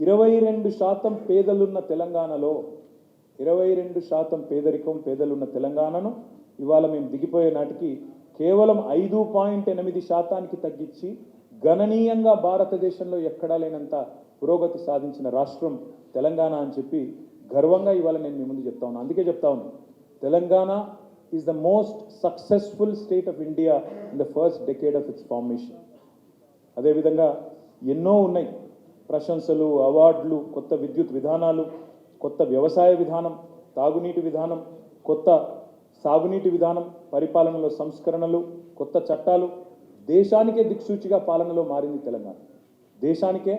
22% పేదలున్న తెలంగాణలో 22% పేదరికం పేదలున్న తెలంగాణను ఇవాళ మేము దిగిపోయే నాటికి కేవలం 5.8% తగ్గించి గణనీయంగా భారతదేశంలో ఎక్కడా లేనంత పురోగతి సాధించిన రాష్ట్రం తెలంగాణ అని చెప్పి గర్వంగా ఇవాళ నేను మీ ముందు చెప్తా ఉన్నాను. అందుకే చెప్తా ఉన్నాను, Telangana is the most successful state of India in the first decade of it's formation. అదేవిధంగా ఎన్నో ఉన్నాయి ప్రశంసలు, అవార్డులు, కొత్త విద్యుత్ విధానాలు, కొత్త వ్యవసాయ విధానం, తాగునీటి విధానం, కొత్త సాగునీటి విధానం, పరిపాలనలో సంస్కరణలు, కొత్త చట్టాలు. దేశానికే దిక్సూచిగా పాలనలో మారింది తెలంగాణ. దేశానికే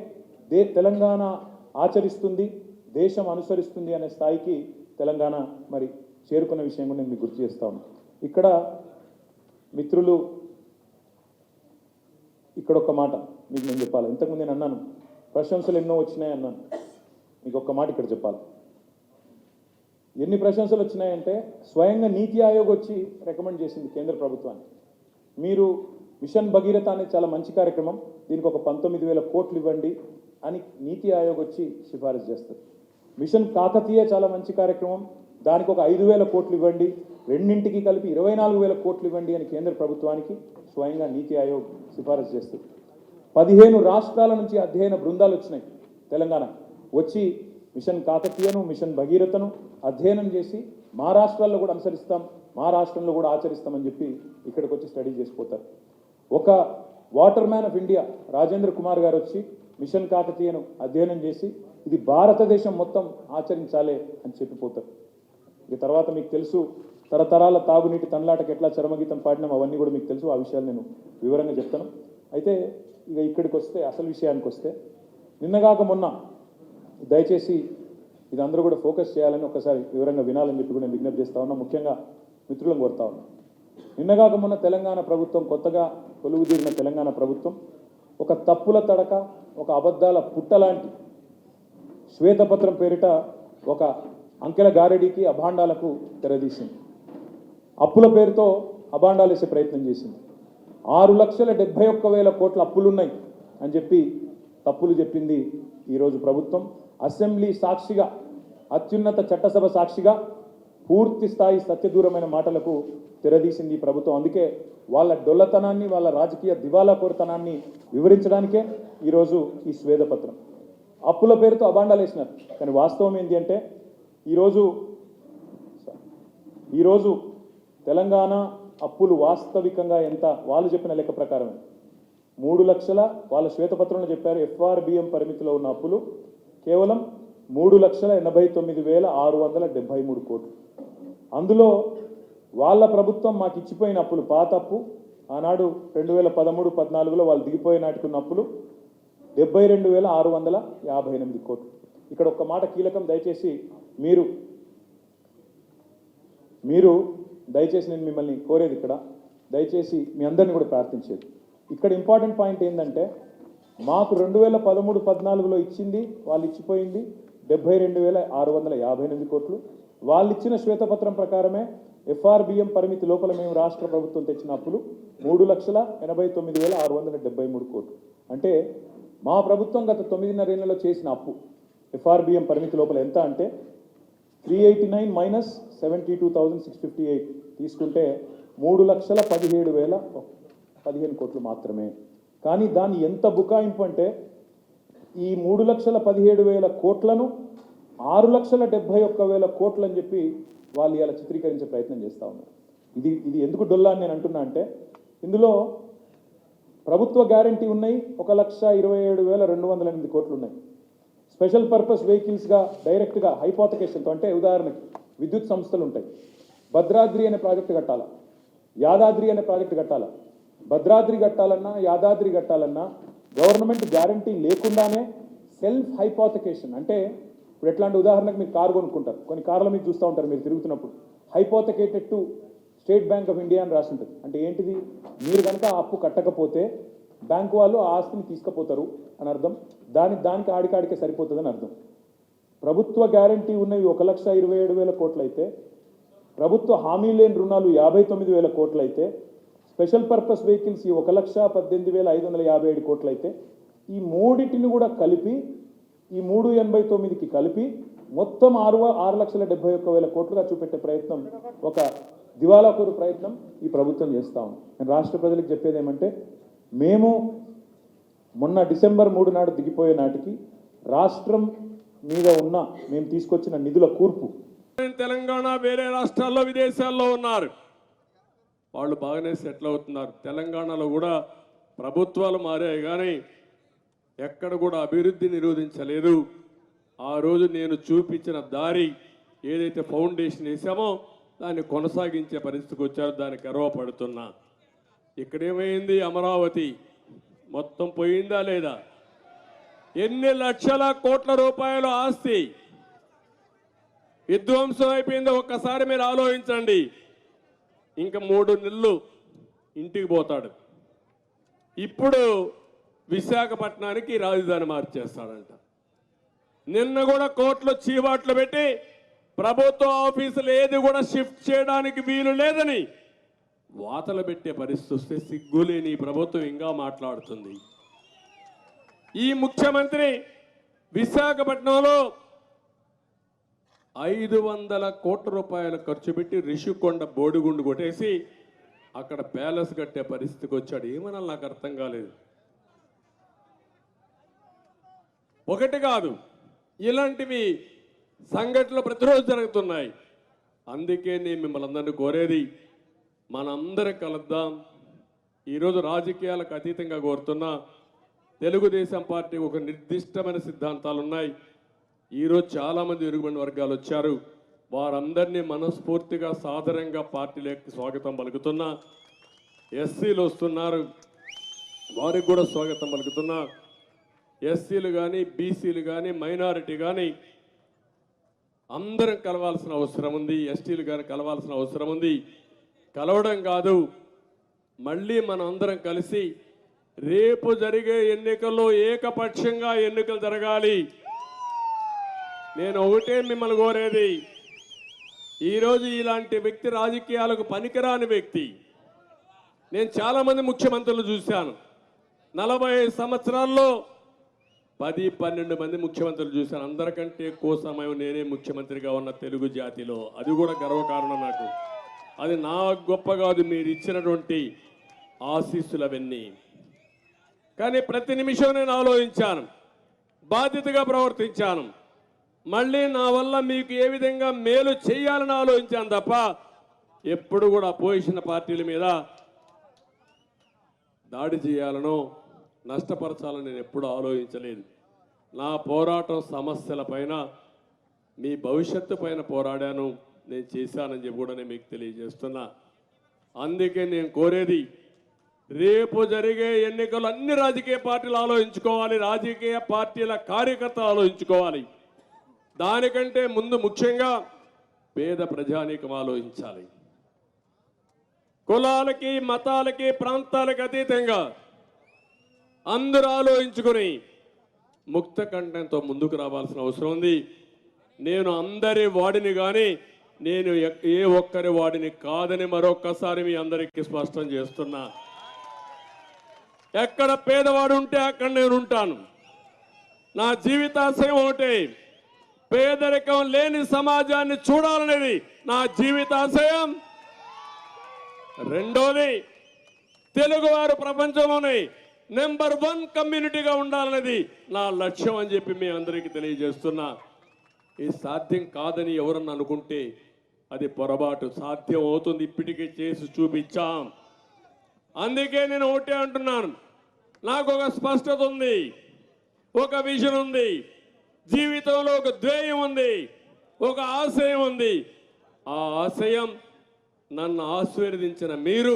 తెలంగాణ ఆచరిస్తుంది, దేశం అనుసరిస్తుంది అనే స్థాయికి తెలంగాణ మరి చేరుకున్న విషయం కూడా నేను మీకు గుర్తు చేస్తా ఉన్నాను. ఇక్కడ మిత్రులు ఇక్కడ ఒక మాట మీకు నేను చెప్పాలి. ఇంతకుముందు నేను అన్నాను ప్రశంసలు ఎన్నో వచ్చినాయి అన్నాను. మీకు ఒక్క మాట ఇక్కడ చెప్పాలి. ఎన్ని ప్రశంసలు వచ్చినాయంటే స్వయంగా నీతి ఆయోగ్ వచ్చి రికమెండ్ చేసింది కేంద్ర ప్రభుత్వానికి, మీరు మిషన్ భగీరథ అనేది చాలా మంచి కార్యక్రమం, దీనికి ఒక 19,000 కోట్లు ఇవ్వండి అని నీతి ఆయోగ్ వచ్చి సిఫారసు చేస్తారు. మిషన్ కాకతీయ చాలా మంచి కార్యక్రమం, దానికి ఒక 5,000 కోట్లు ఇవ్వండి, రెండింటికి కలిపి 24,000 కోట్లు ఇవ్వండి అని కేంద్ర ప్రభుత్వానికి స్వయంగా నీతి ఆయోగ్ సిఫారసు చేస్తుంది. 15 రాష్ట్రాల నుంచి అధ్యయన బృందాలు వచ్చినాయి తెలంగాణ వచ్చి మిషన్ కాకతీయను, మిషన్ భగీరథను అధ్యయనం చేసి మా రాష్ట్రాల్లో కూడా అనుసరిస్తాం, మా రాష్ట్రంలో కూడా ఆచరిస్తామని చెప్పి ఇక్కడికి వచ్చి స్టడీ చేసిపోతారు. ఒక water man of India Rajendra Kumar గారు వచ్చి మిషన్ కాకతీయను అధ్యయనం చేసి ఇది భారతదేశం మొత్తం ఆచరించాలి అని చెప్పిపోతారు. ఇక తర్వాత మీకు తెలుసు తరతరాల తాగునీటి తనలాటకు ఎట్లా చరమగీతం పాడినాం అవన్నీ కూడా మీకు తెలుసు. ఆ విషయాలు నేను వివరంగా చెప్తాను. అయితే ఇక ఇక్కడికి వస్తే అసలు విషయానికి వస్తే నిన్నగాక మొన్న దయచేసి ఇది అందరూ కూడా ఫోకస్ చేయాలని ఒకసారి వివరంగా వినాలని చెప్పి కూడా నేను విజ్ఞప్తి చేస్తా ఉన్నా. ముఖ్యంగా మిత్రులను కోరుతా ఉన్నా. నిన్నగాక మొన్న తెలంగాణ ప్రభుత్వం, కొత్తగా కొలువుదీరిన తెలంగాణ ప్రభుత్వం ఒక తప్పుల తడక, ఒక అబద్ధాల పుట్టలాంటి శ్వేతపత్రం పేరిట ఒక అంకెల గారడీకి, అభాండాలకు తెరదీసింది. అప్పుల పేరుతో అభాండాలు వేసే ప్రయత్నం చేసింది. 6,71,000 కోట్ల అప్పులున్నాయి అని చెప్పి తప్పులు చెప్పింది ఈరోజు ప్రభుత్వం. అసెంబ్లీ సాక్షిగా, అత్యున్నత చట్టసభ సాక్షిగా పూర్తి స్థాయి సత్యదూరమైన మాటలకు తెరదీసింది ఈ ప్రభుత్వం. అందుకే వాళ్ళ డొల్లతనాన్ని, వాళ్ళ రాజకీయ దివాలా కోరుతనాన్ని వివరించడానికే ఈరోజు ఈ శ్వేతపత్రం. అప్పుల పేరుతో అభాండాలు వేసినారు. కానీ వాస్తవం ఏంటి అంటే ఈరోజు తెలంగాణ అప్పులు వాస్తవికంగా ఎంత, వాళ్ళు చెప్పిన లెక్క ప్రకారమే 3 లక్షల, వాళ్ళ శ్వేతపత్రంలో చెప్పారు FRBM పరిమితిలో ఉన్న అప్పులు కేవలం 3,89,673 కోట్లు. అందులో వాళ్ళ ప్రభుత్వం మాకు ఇచ్చిపోయిన అప్పులు, పాత అప్పు ఆనాడు 2013-14లో వాళ్ళు దిగిపోయే నాటికి ఉన్న అప్పులు 72,658 కోట్లు. ఇక్కడ ఒక్క మాట కీలకం, దయచేసి మీరు దయచేసి నేను మిమ్మల్ని కోరేది ఇక్కడ, దయచేసి మీ అందరిని కూడా ప్రార్థించేది ఇక్కడ ఇంపార్టెంట్ పాయింట్ ఏంటంటే మాకు 2013-14లో ఇచ్చింది, వాళ్ళు ఇచ్చిపోయింది 72,658 కోట్లు. వాళ్ళు ఇచ్చిన శ్వేతపత్రం ప్రకారమే FRBM పరిమితి లోపల మేము రాష్ట్ర ప్రభుత్వం తెచ్చిన అప్పులు 3,89,673 కోట్లు. అంటే మా ప్రభుత్వం గత 9.5 ఏళ్లలో చేసిన అప్పు FRBM పరిమితి లోపల ఎంత అంటే 389 మైనస్ 72,658 తీసుకుంటే 3,17,015 కోట్లు మాత్రమే. కానీ దాని ఎంత బుకాయింపు అంటే ఈ 3,17,000 కోట్లను 6,71,000 కోట్లు అని చెప్పి వాళ్ళు ఇలా చిత్రీకరించే ప్రయత్నం చేస్తూ ఉన్నారు. ఇది ఎందుకు డొల్లా అని నేను అంటున్నా అంటే ఇందులో ప్రభుత్వ గ్యారంటీ ఉన్నాయి 1,27,208 కోట్లు ఉన్నాయి. స్పెషల్ పర్పస్ వెహికల్స్గా డైరెక్ట్గా హైపోథకేషన్తో, అంటే ఉదాహరణకి విద్యుత్ సంస్థలు ఉంటాయి, భద్రాద్రి అనే ప్రాజెక్టు కట్టాలా, యాదాద్రి అనే ప్రాజెక్టు కట్టాలా, భద్రాద్రి కట్టాలన్నా యాదాద్రి కట్టాలన్నా గవర్నమెంట్ గ్యారంటీ లేకుండానే సెల్ఫ్ హైపోథకేషన్. అంటే ఇప్పుడు ఎట్లాంటి ఉదాహరణకు మీరు కారు కొనుక్కుంటారు, కొన్ని కార్ల మీద చూస్తూ ఉంటారు మీరు తిరుగుతున్నప్పుడు, hypothecated to State Bank of India అని రాసి ఉంటుంది. అంటే ఏంటిది, మీరు కనుక ఆ అప్పు కట్టకపోతే బ్యాంకు వాళ్ళు ఆ ఆస్తిని తీసుకుపోతారు అని అర్థం. దానికి ఆడికాడికే సరిపోతుందని అర్థం. ప్రభుత్వ గ్యారంటీ ఉన్నవి 1,27,000 కోట్లు అయితే, ప్రభుత్వ హామీ లేని రుణాలు 59,000 కోట్లు అయితే, స్పెషల్ పర్పస్ వెహికల్స్ 1,18,557 కోట్లు అయితే, ఈ మూడింటిని కూడా కలిపి ఈ 389కి కలిపి మొత్తం 6,71,000 కోట్లుగా చూపెట్టే ప్రయత్నం, ఒక దివాలాకోరు ప్రయత్నం ఈ ప్రభుత్వం చేస్తాం. నేను రాష్ట్ర ప్రజలకు చెప్పేది ఏమంటే, మేము మొన్న డిసెంబర్ 3 నాడు దిగిపోయే నాటికి రాష్ట్రం మీద ఉన్న మేము తీసుకొచ్చిన నిధుల కూర్పు, తెలంగాణ వేరే రాష్ట్రాల్లో విదేశాల్లో ఉన్నారు, వాళ్ళు బాగానే సెటిల్ అవుతున్నారు. తెలంగాణలో కూడా ప్రభుత్వాలు మారాయి కానీ ఎక్కడ కూడా అభివృద్ధి నిరోధించలేదు. ఆ రోజు నేను చూపించిన దారి ఏదైతే ఫౌండేషన్ వేసామో దాన్ని కొనసాగించే పరిస్థితికి వచ్చారో దానికి గర్వపడుతున్నా. ఇక్కడేమైంది? అమరావతి మొత్తం పోయిందా లేదా? ఎన్ని లక్షల కోట్ల రూపాయల ఆస్తి విధ్వంసం అయిపోయిందో ఒక్కసారి మీరు ఆలోచించండి. ఇంకా 3 నెలలు ఇంటికి పోతాడు. ఇప్పుడు విశాఖపట్నానికి రాజధాని మార్చేస్తాడంట. నిన్న కూడా కోర్టులో చీవాట్లు పెట్టి ప్రభుత్వ ఆఫీసులు ఏది కూడా షిఫ్ట్ చేయడానికి వీలు లేదని వాతలు పెట్టే పరిస్థితి వస్తే సిగ్గులేని ప్రభుత్వం ఇంకా మాట్లాడుతుంది. ఈ ముఖ్యమంత్రి విశాఖపట్నంలో 500 కోట్ల రూపాయలు ఖర్చు పెట్టి రిషికొండ బోడిగుండు కొట్టేసి అక్కడ ప్యాలెస్ కట్టే పరిస్థితికి వచ్చాడు. ఏమన్నా నాకు అర్థం కాలేదు. ఒకటి కాదు, ఇలాంటివి సంఘటనలు ప్రతిరోజు జరుగుతున్నాయి. అందుకే నేను మిమ్మల్ని అందరినీ కోరేది, మనందరం కలుద్దాం. ఈరోజు రాజకీయాలకు అతీతంగా కోరుతున్నా, తెలుగుదేశం పార్టీ ఒక నిర్దిష్టమైన సిద్ధాంతాలు ఉన్నాయి. ఈరోజు చాలామంది వెనుకబడిన వర్గాలు వచ్చారు. వారందరినీ మనస్ఫూర్తిగా సాదరంగా పార్టీలోకి స్వాగతం పలుకుతున్నా. ఎస్సీలు వస్తున్నారు, వారికి కూడా స్వాగతం పలుకుతున్నా. ఎస్సీలు కానీ, బీసీలు కానీ, మైనారిటీ కానీ అందరం కలవాల్సిన అవసరం ఉంది. ఎస్టీలు కానీ కలవాల్సిన అవసరం ఉంది. కలవడం కాదు, మళ్ళీ మనం అందరం కలిసి రేపు జరిగే ఎన్నికల్లో ఏకపక్షంగా ఎన్నికలు జరగాలి. నేను ఒకటే మిమ్మల్ని కోరేది, ఈరోజు ఇలాంటి వ్యక్తి రాజకీయాలకు పనికిరాని వ్యక్తి. నేను చాలామంది ముఖ్యమంత్రులు చూశాను. 40 సంవత్సరాల్లో 10-12 మంది ముఖ్యమంత్రులు చూశాను. అందరికంటే ఎక్కువ సమయం నేనే ముఖ్యమంత్రిగా ఉన్న తెలుగు జాతిలో. అది కూడా గర్వకారణం నాకు. అది నా గొప్ప కాదు, మీరు ఇచ్చినటువంటి ఆశీస్సులు అవన్నీ. కానీ ప్రతి నిమిషం నేను ఆలోచించాను, బాధ్యతగా ప్రవర్తించాను. మళ్ళీ నా వల్ల మీకు ఏ విధంగా మేలు చేయాలని ఆలోచించాను తప్ప ఎప్పుడు కూడా అపోజిషన్ పార్టీల మీద దాడి చేయాలనో నష్టపరచాలని నేను ఎప్పుడు ఆలోచించలేదు. నా పోరాటం సమస్యల పైన, మీ భవిష్యత్తు పైన పోరాడాను, నేను చేశానని చెప్పి కూడా నేను మీకు తెలియజేస్తున్నా. అందుకే నేను కోరేది, రేపు జరిగే ఎన్నికలు అన్ని రాజకీయ పార్టీలు ఆలోచించుకోవాలి, రాజకీయ పార్టీల కార్యకర్తలు ఆలోచించుకోవాలి. దానికంటే ముందు ముఖ్యంగా పేద ప్రజానీకం ఆలోచించాలి. కులాలకి, మతాలకి, ప్రాంతాలకు అతీతంగా అందరూ ఆలోచించుకుని ముక్త కంఠంతో ముందుకు రావాల్సిన అవసరం ఉంది. నేను అందరి వాడిని కానీ నేను ఏ ఒక్కరి వాడిని కాదని మరొక్కసారి మీ అందరికీ స్పష్టం చేస్తున్నా. ఎక్కడ పేదవాడు ఉంటే అక్కడ నేను ఉంటాను. నా జీవితాశయం ఒకటే, పేదరికం లేని సమాజాన్ని చూడాలనేది నా జీవితాశయం. రెండోది, తెలుగువారు ప్రపంచంలోనే నెంబర్ 1 కమ్యూనిటీగా ఉండాలనేది నా లక్ష్యం అని చెప్పి మీ అందరికీ తెలియజేస్తున్నా. ఇది సాధ్యం కాదని ఎవరన్నా అనుకుంటే అది పొరపాటు. సాధ్యం అవుతుంది, ఇప్పటికే చేసి చూపించాం. అందుకే నేను ఒకటే అంటున్నాను, నాకు ఒక స్పష్టత ఉంది, ఒక విజన్ ఉంది, జీవితంలో ఒక ధ్యేయం ఉంది, ఒక ఆశయం ఉంది. ఆ ఆశయం నన్ను ఆశీర్వదించిన మీరు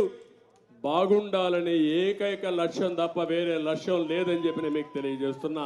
బాగుండాలనే ఏకైక లక్ష్యం తప్ప వేరే లక్ష్యం లేదని చెప్పి నేను మీకు తెలియజేస్తున్నా.